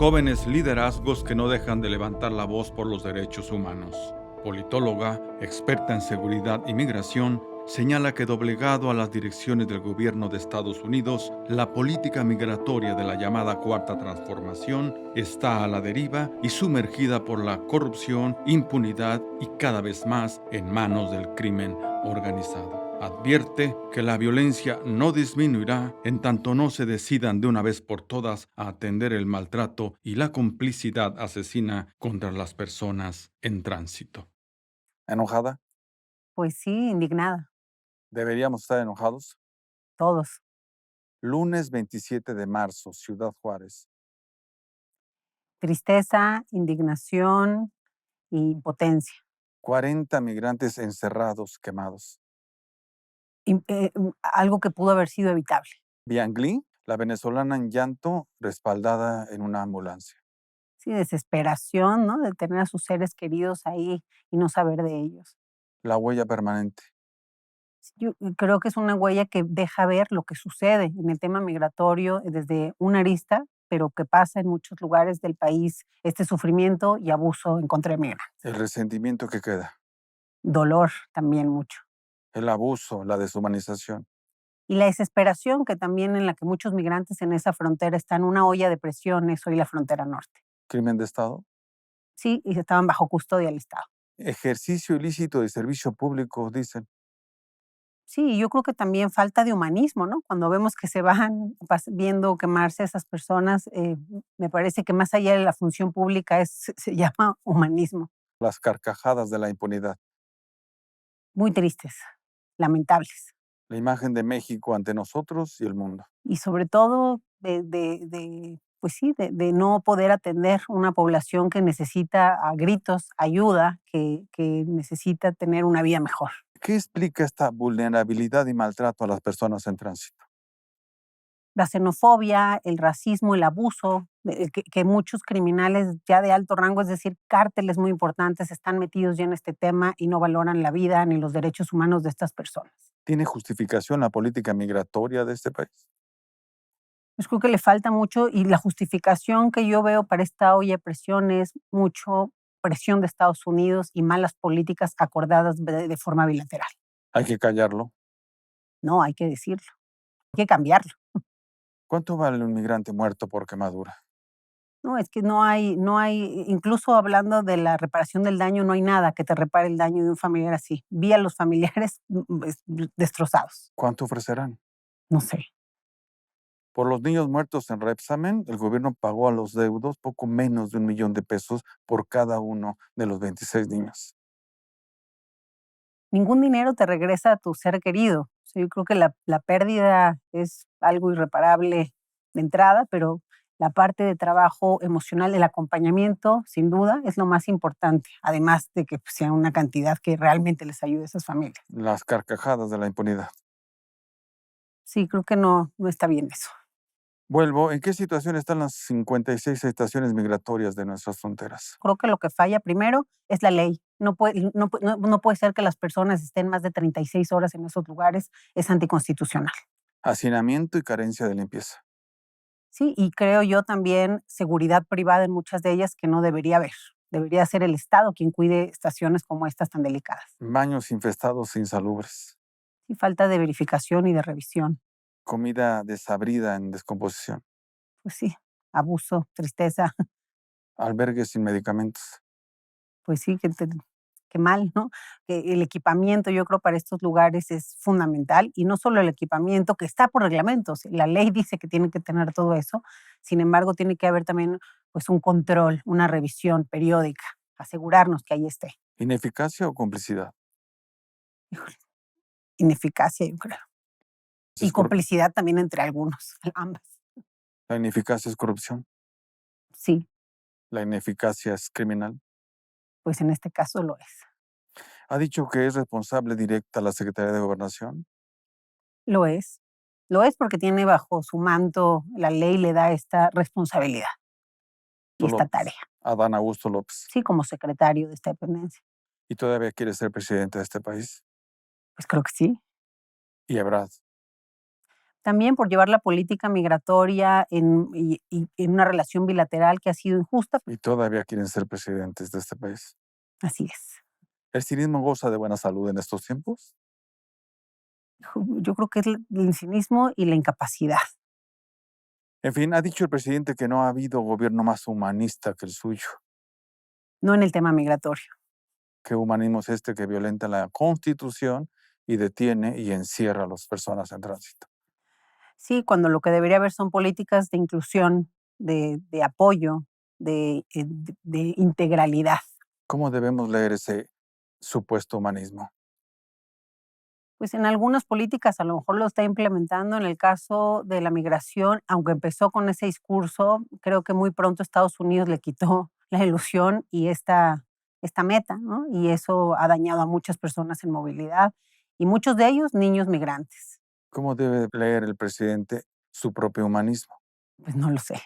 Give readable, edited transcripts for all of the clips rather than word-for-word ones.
Jóvenes liderazgos que no dejan de levantar la voz por los derechos humanos. Politóloga, experta en seguridad y migración, señala que doblegado a las direcciones del gobierno de Estados Unidos, la política migratoria de la llamada Cuarta Transformación está a la deriva y sumergida por la corrupción, impunidad y cada vez más en manos del crimen organizado. Advierte que la violencia no disminuirá en tanto no se decidan de una vez por todas a atender el maltrato y la complicidad asesina contra las personas en tránsito. ¿Enojada? Pues sí, indignada, ¿Deberíamos estar enojados? todos. Lunes 27 de marzo, Ciudad Juárez. Tristeza, indignación y impotencia. 40 migrantes encerrados, quemados. Algo que pudo haber sido evitable. Biangli, la venezolana en llanto, respaldada en una ambulancia. Sí, desesperación, ¿no? De tener a sus seres queridos ahí y no saber de ellos. La huella permanente. Yo creo que es una huella que deja ver lo que sucede en el tema migratorio desde una arista, pero que pasa en muchos lugares del país, este sufrimiento y abuso en contra de migrantes. El resentimiento que queda. Dolor también mucho. El abuso, la deshumanización. Y la desesperación que también en la que muchos migrantes en esa frontera están, una olla de presión, es hoy la frontera norte. Crimen de Estado. Sí, y estaban bajo custodia del Estado. Ejercicio ilícito de servicio público, dicen. Sí, yo creo que también falta de humanismo, ¿no? Cuando vemos que se van viendo quemarse a esas personas, me parece que más allá de la función pública se llama humanismo. Las carcajadas de la impunidad. Muy tristes, lamentables. La imagen de México ante nosotros y el mundo. Y sobre todo pues sí, de no poder atender una población que necesita a gritos ayuda, que necesita tener una vida mejor. ¿Qué explica esta vulnerabilidad y maltrato a las personas en tránsito? La xenofobia, el racismo, el abuso, que muchos criminales ya de alto rango, es decir, cárteles muy importantes, están metidos ya en este tema y no valoran la vida ni los derechos humanos de estas personas. ¿Tiene justificación la política migratoria de este país? Pues creo que le falta mucho y la justificación que yo veo para esta olla de presión es mucho presión de Estados Unidos y malas políticas acordadas de forma bilateral. Hay que callarlo. No, hay que decirlo, hay que cambiarlo. ¿Cuánto vale un migrante muerto por quemadura? No, es que no hay, incluso hablando de la reparación del daño, no hay nada que te repare el daño de un familiar así. Vi a los familiares destrozados. ¿Cuánto ofrecerán? No sé. Por los niños muertos en Repsamen, el gobierno pagó a los deudos poco menos de $1,000,000 por cada uno de los 26 niños. Ningún dinero te regresa a tu ser querido. O sea, yo creo que la pérdida es algo irreparable de entrada, pero la parte de trabajo emocional, el acompañamiento, sin duda, es lo más importante, además de que pues, sea una cantidad que realmente les ayude a esas familias. Las carcajadas de la impunidad. Sí, creo que no está bien eso. Vuelvo, ¿en qué situación están las 56 estaciones migratorias de nuestras fronteras? Creo que lo que falla primero es la ley. No puede ser que las personas estén más de 36 horas en esos lugares, es anticonstitucional. Hacinamiento y carencia de limpieza. Sí, y creo yo también seguridad privada en muchas de ellas que no debería haber. Debería ser el Estado quien cuide estaciones como estas tan delicadas. Baños infestados e insalubres. Y falta de verificación y de revisión. Comida desabrida en descomposición. Pues sí, abuso, tristeza, Albergues sin medicamentos. pues sí, qué mal, ¿no? Que el equipamiento, yo creo, para estos lugares es fundamental, y no solo el equipamiento, que está por reglamentos, la ley dice que tiene que tener todo eso, sin embargo, tiene que haber también, pues, un control, una revisión periódica, asegurarnos que ahí esté. ¿Ineficacia o complicidad? Híjole, ineficacia, yo creo, y Es corrup- complicidad también entre algunos, ambas. La ineficacia es corrupción. Sí, La ineficacia es criminal. pues en este caso lo es. Ha dicho que es responsable directa la Secretaría de Gobernación. Lo es. Lo es porque tiene bajo su manto, la ley le da esta responsabilidad y esta López, tarea. Adán Augusto López. Sí, como secretario de esta dependencia. Y todavía quiere ser presidente de este país. Pues creo que sí. Y Ebrard. También por llevar la política migratoria y en una relación bilateral que ha sido injusta. Y todavía quieren ser presidentes de este país. Así es. ¿El cinismo goza de buena salud en estos tiempos? Yo creo que es el cinismo y la incapacidad. En fin, ha dicho el presidente que no ha habido gobierno más humanista que el suyo. No en el tema migratorio. ¿Qué humanismo es este que violenta la Constitución y detiene y encierra a las personas en tránsito? Sí, cuando lo que debería haber son políticas de inclusión, de apoyo, de integralidad. ¿Cómo debemos leer ese supuesto humanismo? Pues en algunas políticas a lo mejor lo está implementando. En el caso de la migración, aunque empezó con ese discurso, creo que muy pronto Estados Unidos le quitó la ilusión y esta meta, ¿no? Y eso ha dañado a muchas personas en movilidad y muchos de ellos niños migrantes. ¿Cómo debe leer el presidente su propio humanismo? Pues no lo sé.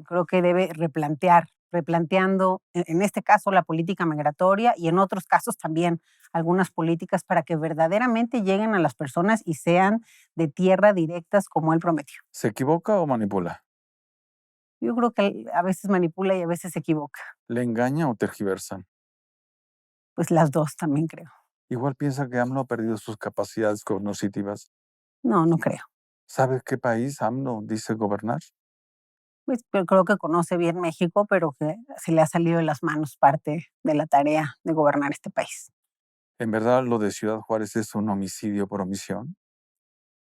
Creo que debe replanteando, en este caso, la política migratoria y en otros casos también algunas políticas para que verdaderamente lleguen a las personas y sean de tierra directas como él prometió. ¿Se equivoca o manipula? Yo creo que él a veces manipula y a veces se equivoca. ¿Le engaña o tergiversa? Pues las 2 también creo. Igual piensa que AMLO ha perdido sus capacidades cognitivas. No, no creo. ¿Sabe qué país AMLO dice gobernar? Pues, pero creo que conoce bien México, pero que se le ha salido de las manos parte de la tarea de gobernar este país. ¿En verdad lo de Ciudad Juárez es un homicidio por omisión?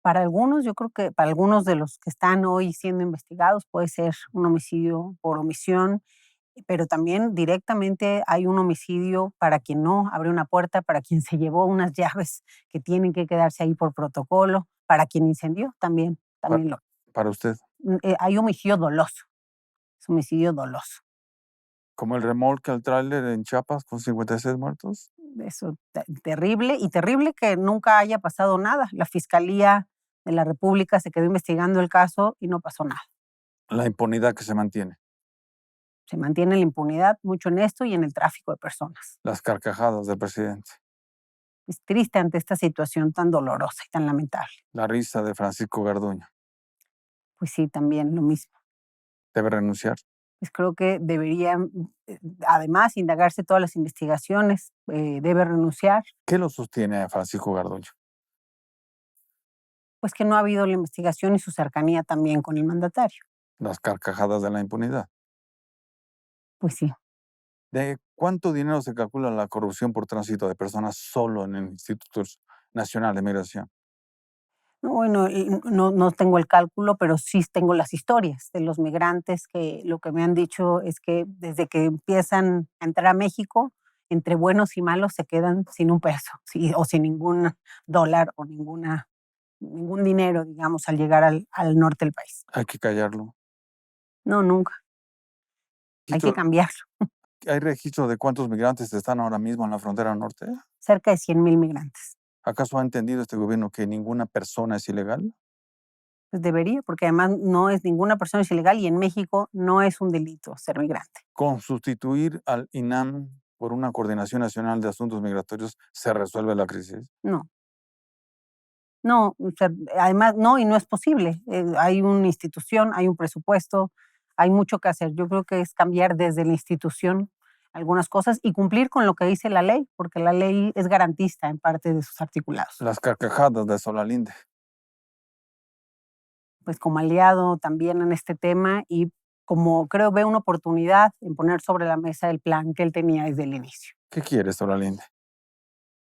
Para algunos, yo creo que para algunos de los que están hoy siendo investigados puede ser un homicidio por omisión, pero también directamente hay un homicidio para quien no abrió una puerta, para quien se llevó unas llaves que tienen que quedarse ahí por protocolo, para quien incendió también, Pa- también Para usted, hay homicidio doloso, es homicidio doloso. como el remolque al tráiler en Chiapas con 56 muertos. Eso terrible y terrible que nunca haya pasado nada. La Fiscalía de la República se quedó investigando el caso y no pasó nada. La impunidad que se mantiene, Se mantiene la impunidad mucho en esto y en el tráfico de personas. las carcajadas del presidente, Es triste ante esta situación tan dolorosa y tan lamentable. la risa de Francisco Garduño. Pues sí, también lo mismo. ¿Debe renunciar? Pues creo que deberían, además, indagarse todas las investigaciones, debe renunciar, ¿Qué lo sostiene a Francisco Garduño? pues que no ha habido la investigación y su cercanía también con el mandatario. Las carcajadas de la impunidad. Pues sí. ¿De cuánto dinero se calcula la corrupción por tránsito de personas solo en el Instituto Nacional de Migración? No, bueno, no tengo el cálculo, pero sí tengo las historias de los migrantes que lo que me han dicho es que desde que empiezan a entrar a México, entre buenos y malos se quedan sin un peso, sí, o sin ningún dólar o ningún dinero, digamos, al llegar al norte del país. Hay que callarlo. No, nunca. Hay que Registro- cambiarlo. ¿Hay registro de cuántos migrantes están ahora mismo en la frontera norte? Cerca de 100,000 migrantes. ¿Acaso ha entendido este gobierno que ninguna persona es ilegal? Pues debería, porque además no es ninguna persona es ilegal y en México no es un delito ser migrante. Con sustituir al INAM por una Coordinación Nacional de Asuntos Migratorios, ¿se resuelve la crisis? No. No, o sea, además no, y no es posible. Hay una institución, hay un presupuesto, hay mucho que hacer. Yo creo que es cambiar desde la institución algunas cosas y cumplir con lo que dice la ley, porque la ley es garantista en parte de sus articulados. Las carcajadas de Solalinde. Pues como aliado también en este tema y como creo ve una oportunidad en poner sobre la mesa el plan que él tenía desde el inicio. ¿Qué quiere Solalinde?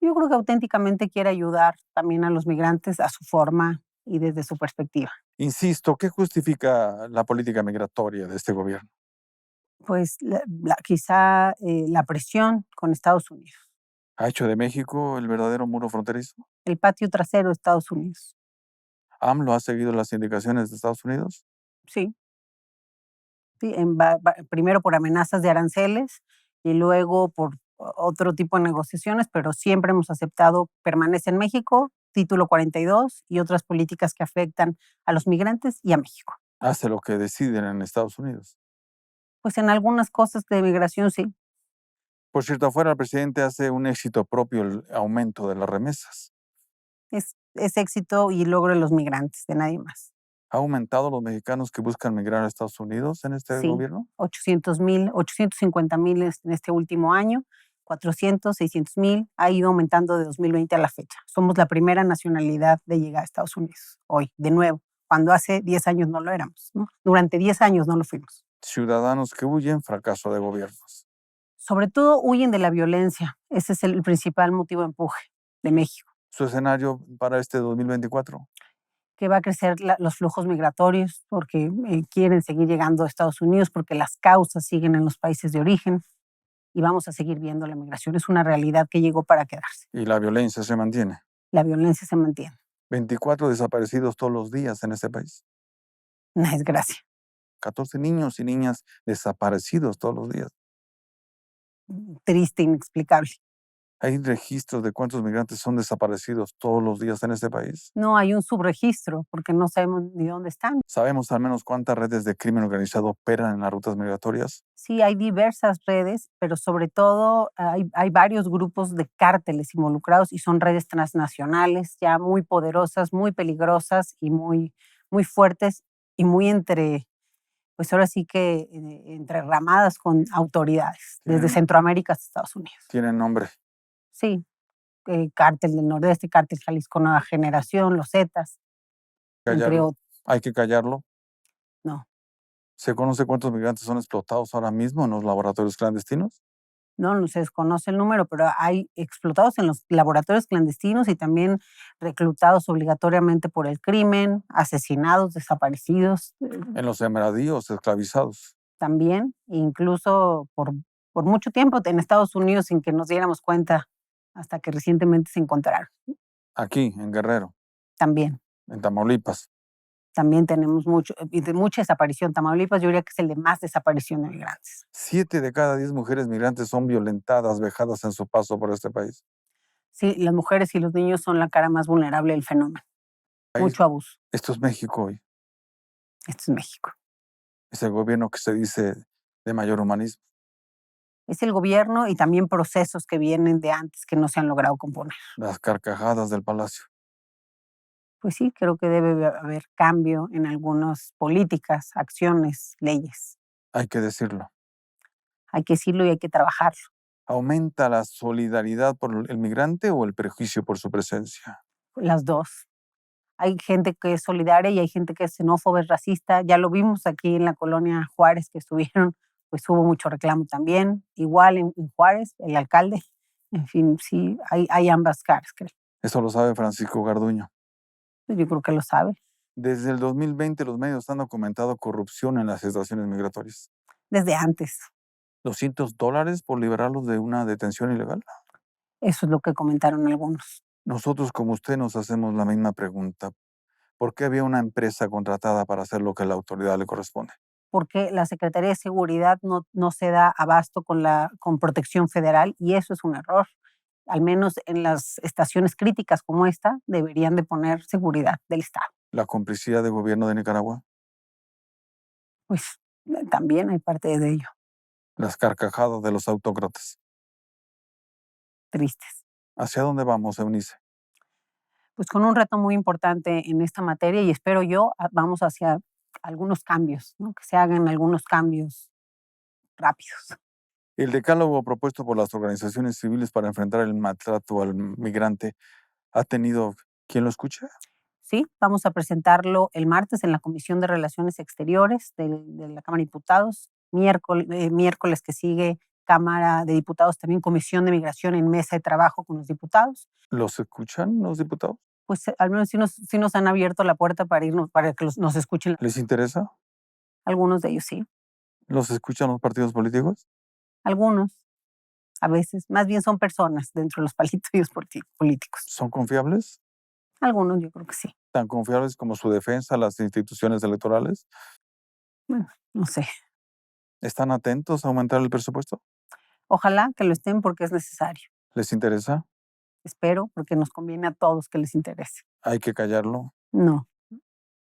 Yo creo que auténticamente quiere ayudar también a los migrantes a su forma y desde su perspectiva. Insisto, ¿qué justifica la política migratoria de este gobierno? Pues quizá la presión con Estados Unidos, ¿Ha hecho de México el verdadero muro fronterizo? el patio trasero de Estados Unidos. ¿AMLO ha seguido las indicaciones de Estados Unidos? Sí, sí, primero por amenazas de aranceles y luego por otro tipo de negociaciones, pero siempre hemos aceptado permanece en México, título 42 y otras políticas que afectan a los migrantes y a México. Hace lo que deciden en Estados Unidos. Pues en algunas cosas de migración sí. Por cierto, afuera el presidente hace un éxito propio el aumento de las remesas. Es Es éxito y logro de los migrantes, de nadie más. ¿Ha aumentado los mexicanos que buscan migrar a Estados Unidos en este Sí, gobierno? 800,000, 850,000 en este último año, 400, 600,000, ha ido aumentando de 2020 a la fecha. Somos la primera nacionalidad de llegar a Estados Unidos hoy, de nuevo, cuando hace 10 años no lo éramos, ¿no? Durante 10 años no lo fuimos. Ciudadanos que huyen, fracaso de gobiernos. Sobre todo huyen de la violencia. Ese es el principal motivo de empuje de México, Su escenario para este 2024. que va a crecer los flujos migratorios porque quieren seguir llegando a Estados Unidos porque las causas siguen en los países de origen y vamos a seguir viendo la migración. Es una realidad que llegó para quedarse. Y la violencia se mantiene. La violencia se mantiene. 24 desaparecidos todos los días en este país. Una desgracia. 14 niños y niñas desaparecidos todos los días. Triste, inexplicable. ¿Hay registros de cuántos migrantes son desaparecidos todos los días en este país? No hay un subregistro porque no sabemos ni dónde están. ¿Sabemos al menos cuántas redes de crimen organizado operan en las rutas migratorias? Sí, hay diversas redes, pero sobre todo hay varios grupos de cárteles involucrados y son redes transnacionales ya muy poderosas, muy peligrosas y muy, muy fuertes y muy pues ahora sí que entrerramadas con autoridades, desde Tienen- Centroamérica hasta Estados Unidos. Tienen nombre. Sí, Cártel del Nordeste, Cártel Jalisco Nueva Generación, los Zetas, entre Callarlo. otros. Hay que callarlo. No, ¿Se conoce cuántos migrantes son explotados ahora mismo en los laboratorios clandestinos? no se desconoce el número, pero hay explotados en los laboratorios clandestinos y también reclutados obligatoriamente por el crimen, asesinados, desaparecidos, En los sembradíos esclavizados. también, incluso por mucho tiempo en Estados Unidos sin que nos diéramos cuenta hasta que recientemente se encontraron. Aquí, en Guerrero, También. en Tamaulipas. También tenemos mucha desaparición. Tamaulipas yo diría que es el de más desaparición de migrantes. 7 de cada 10 mujeres migrantes son violentadas, vejadas en su paso por este país. Sí, las mujeres y los niños son la cara más vulnerable del fenómeno. País- Mucho abuso. Esto es México hoy. Esto es México. Es el gobierno que se dice de mayor humanismo. Es el gobierno y también procesos que vienen de antes que no se han logrado componer. Las carcajadas del palacio. Pues sí, creo que debe haber cambio en algunas políticas, acciones, leyes. Hay que decirlo. Hay que decirlo y hay que trabajarlo. ¿Aumenta la solidaridad por el migrante o el prejuicio por su presencia? Las dos. Hay gente que es solidaria y hay gente que es xenófoba, es racista. Ya lo vimos aquí en la colonia Juárez que estuvieron, pues hubo mucho reclamo también. Igual en Juárez, el alcalde. En fin, sí, hay ambas caras, creo. Eso lo sabe Francisco Garduño. Yo creo que lo sabe. Desde el 2020 los medios han documentado corrupción en las estaciones migratorias. Desde antes. $200 por liberarlos de una detención ilegal. Eso es lo que comentaron algunos. Nosotros como usted nos hacemos la misma pregunta. ¿Por qué había una empresa contratada para hacer lo que a la autoridad le corresponde? Porque la Secretaría de Seguridad no se da abasto con protección federal y eso es un error. Al menos en las estaciones críticas como esta, deberían de poner seguridad del Estado. ¿La complicidad del gobierno de Nicaragua? Pues también hay parte de ello. Las carcajadas de los autócratas. Tristes. ¿Hacia dónde vamos, Eunice? Pues con un reto muy importante en esta materia y espero yo vamos hacia algunos cambios, ¿no? Que se hagan algunos cambios rápidos. El decálogo propuesto por las organizaciones civiles para enfrentar el maltrato al migrante ha tenido quien lo escuche. Sí, vamos a presentarlo el martes en la Comisión de Relaciones Exteriores de la Cámara de Diputados, miércoles que sigue Cámara de Diputados, también Comisión de Migración en mesa de trabajo con los diputados. ¿Los escuchan los diputados? Pues al menos sí nos han abierto la puerta para irnos, para que nos escuchen. ¿Les interesa? Algunos de ellos sí, ¿Los escuchan los partidos políticos? algunos, a veces, más bien son personas dentro de los partidos políticos. ¿Son confiables? Algunos yo creo que sí. ¿Tan confiables como su defensa a las instituciones electorales? Bueno, no sé. ¿Están atentos a aumentar el presupuesto? Ojalá que lo estén porque es necesario. ¿Les interesa? Espero porque nos conviene a todos que les interese. ¿Hay que callarlo? No,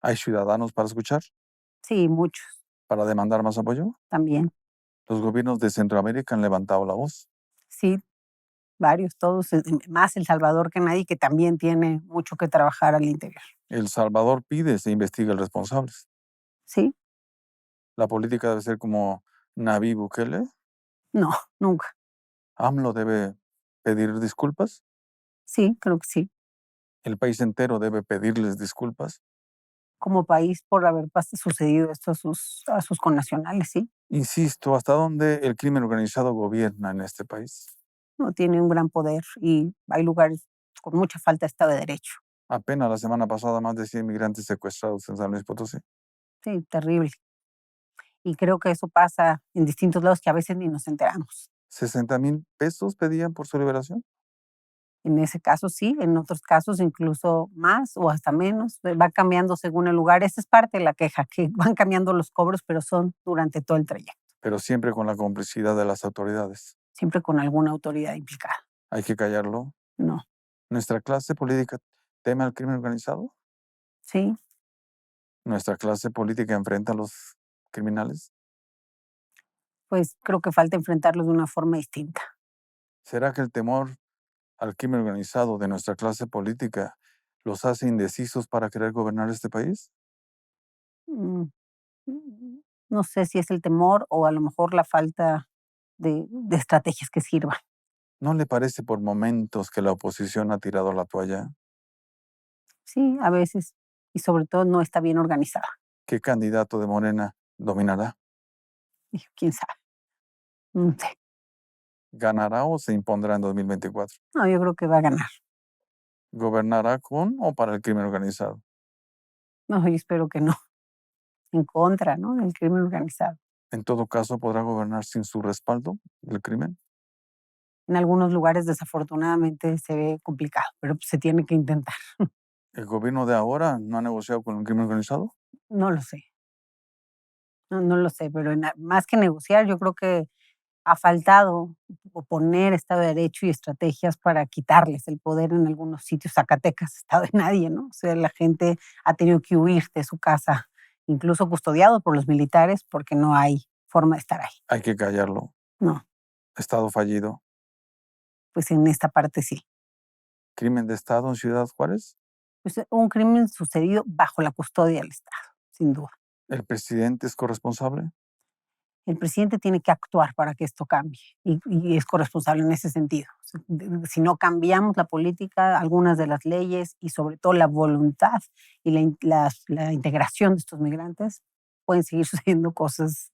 ¿Hay ciudadanos para escuchar? sí, muchos ¿Para demandar más apoyo? también. Los gobiernos de Centroamérica han levantado la voz. Sí, varios, todos, más El Salvador que nadie, que también tiene mucho que trabajar al interior. El Salvador pide se investigue a los responsables. ¿Sí? La política debe ser como Nayib Bukele. No, nunca. AMLO debe pedir disculpas. Sí, creo que sí. El país entero debe pedirles disculpas. Como país por haber sucedido esto a sus connacionales, sí. Insisto, ¿hasta dónde el crimen organizado gobierna en este país? No tiene un gran poder y hay lugares con mucha falta de Estado de Derecho. Apenas la semana pasada, más de 100 migrantes secuestrados en San Luis Potosí. Sí, terrible. Y creo que eso pasa en distintos lados que a veces ni nos enteramos. 60,000 pesos pedían por su liberación. En ese caso sí, en otros casos incluso más o hasta menos. Va cambiando según el lugar. Esa es parte de la queja, que van cambiando los cobros, pero son durante todo el trayecto, Pero siempre con la complicidad de las autoridades. siempre con alguna autoridad implicada. Hay que callarlo. No, ¿Nuestra clase política teme al crimen organizado? sí, ¿Nuestra clase política enfrenta a los criminales? pues creo que falta enfrentarlos de una forma distinta. ¿Será que el temor al crimen organizado de nuestra clase política los hace indecisos para querer gobernar este país? Mm, mm, No sé si es el temor o a lo mejor la falta de estrategias que sirvan. ¿No le parece por momentos que la oposición ha tirado la toalla? Sí, a veces, y sobre todo no está bien organizada. ¿Qué candidato de Morena dominará? Y quién sabe. No sé. ¿Ganará o se impondrá en 2024? No, yo creo que va a ganar. ¿Gobernará con o para el crimen organizado? No, yo espero que no. En contra, ¿no? Del crimen organizado. En todo caso, ¿podrá gobernar sin su respaldo del crimen? En algunos lugares, desafortunadamente, se ve complicado, pero se tiene que intentar. ¿El gobierno de ahora no ha negociado con el crimen organizado? No lo sé. No lo sé, pero más que negociar, yo creo que ha faltado poner Estado de Derecho y estrategias para quitarles el poder en algunos sitios. Zacatecas, Estado de nadie, ¿no? O sea, la gente ha tenido que huir de su casa, incluso custodiado por los militares, porque no hay forma de estar ahí. Hay que callarlo. No, Estado fallido. pues en esta parte sí. ¿Crimen de Estado en Ciudad Juárez? Pues un crimen sucedido bajo la custodia del Estado, sin duda. ¿El presidente es corresponsable? El presidente tiene que actuar para que esto cambie y es corresponsable en ese sentido. Si no cambiamos la política, algunas de las leyes y sobre todo la voluntad y la integración de estos migrantes, pueden seguir sucediendo cosas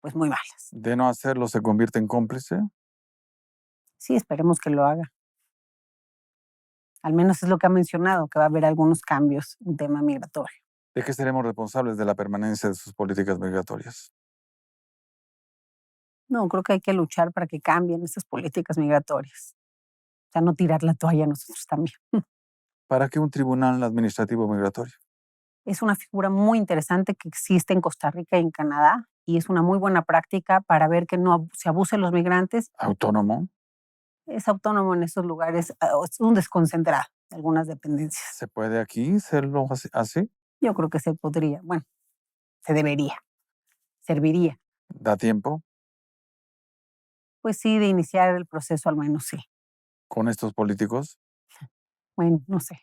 pues muy malas. ¿De no hacerlo se convierte en cómplice? Sí, esperemos que lo haga. Al menos es lo que ha mencionado, que va a haber algunos cambios en tema migratorio. ¿De qué seremos responsables de la permanencia de sus políticas migratorias? No, creo que hay que luchar para que cambien estas políticas migratorias. O sea, no tirar la toalla a nosotros también. ¿Para qué un tribunal administrativo migratorio? Es una figura muy interesante que existe en Costa Rica y en Canadá y es una muy buena práctica para ver que no se abusen los migrantes. ¿Autónomo? Es autónomo en esos lugares, es un desconcentrado de algunas dependencias. ¿Se puede aquí hacerlo así? Yo creo que se podría, bueno, se debería, serviría. ¿Da tiempo? Pues sí, de iniciar el proceso al menos sí. ¿Con estos políticos? Bueno, no sé.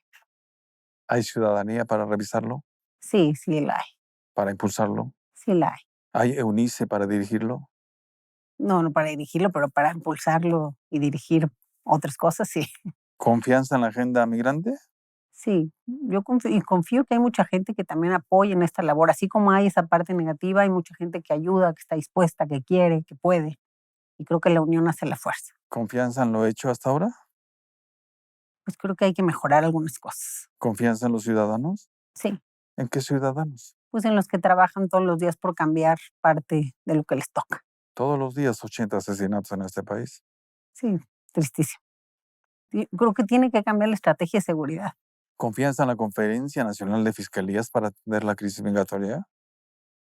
¿Hay ciudadanía para revisarlo? Sí, sí la hay, ¿Para impulsarlo? sí la hay. ¿Hay EUNICE para dirigirlo? No, no para dirigirlo, pero para impulsarlo y dirigir otras cosas, sí. ¿Confianza en la agenda migrante? Sí, yo confío que hay mucha gente que también apoya en esta labor, así como hay esa parte negativa, hay mucha gente que ayuda, que está dispuesta, que quiere, que puede. Y creo que la unión hace la fuerza. ¿Confianza en lo hecho hasta ahora? Pues creo que hay que mejorar algunas cosas. ¿Confianza en los ciudadanos? Sí, ¿En qué ciudadanos? pues en los que trabajan todos los días por cambiar parte de lo que les toca. Todos los días 80 asesinatos en este país. Sí, tristísimo. Creo que tiene que cambiar la estrategia de seguridad. ¿Confianza en la Conferencia Nacional de Fiscalías para atender la crisis migratoria?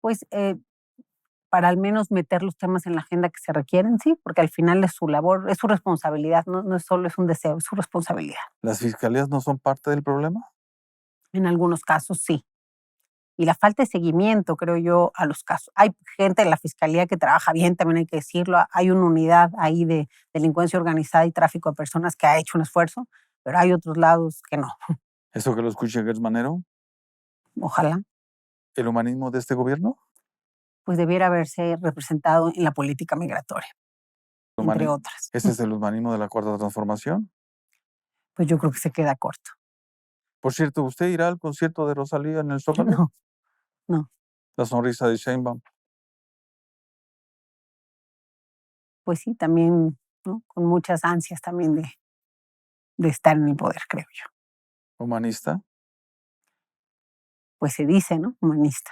Pues para al menos meter los temas en la agenda que se requieren, sí, porque al final es su labor, es su responsabilidad, no es solo es un deseo, es su responsabilidad. ¿Las fiscalías no son parte del problema? En algunos casos sí. y la falta de seguimiento, creo yo, a los casos. Hay gente de la fiscalía que trabaja bien, también hay que decirlo. Hay una unidad ahí de delincuencia organizada y tráfico de personas que ha hecho un esfuerzo, pero hay otros lados que no. ¿Eso que lo escuche Gertz Manero? Ojalá, ¿El humanismo de este gobierno? pues debiera haberse representado en la política migratoria, entre Humani- otras. ¿Ese es el humanismo de la Cuarta Transformación? Pues yo creo que se queda corto. Por cierto, ¿usted irá al concierto de Rosalía en el Zócalo? No, no. La sonrisa de Sheinbaum. Pues sí, también, ¿no? Con muchas ansias también de estar en el poder, creo yo. ¿Humanista? Pues se dice, ¿no? Humanista.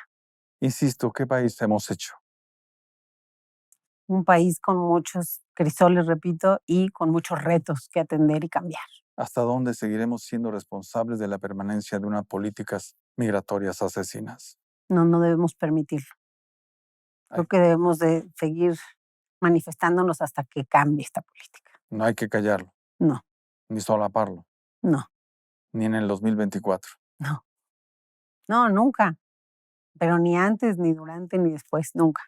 Insisto, ¿qué país hemos hecho? Un país con muchos crisoles, repito, y con muchos retos que atender y cambiar. ¿Hasta dónde seguiremos siendo responsables de la permanencia de unas políticas migratorias asesinas? No debemos permitirlo. Creo Ay. que debemos de seguir manifestándonos hasta que cambie esta política. No hay que callarlo, No, ni solaparlo, no, ni en el 2024. no. No, nunca. Pero ni antes, ni durante, ni después, nunca.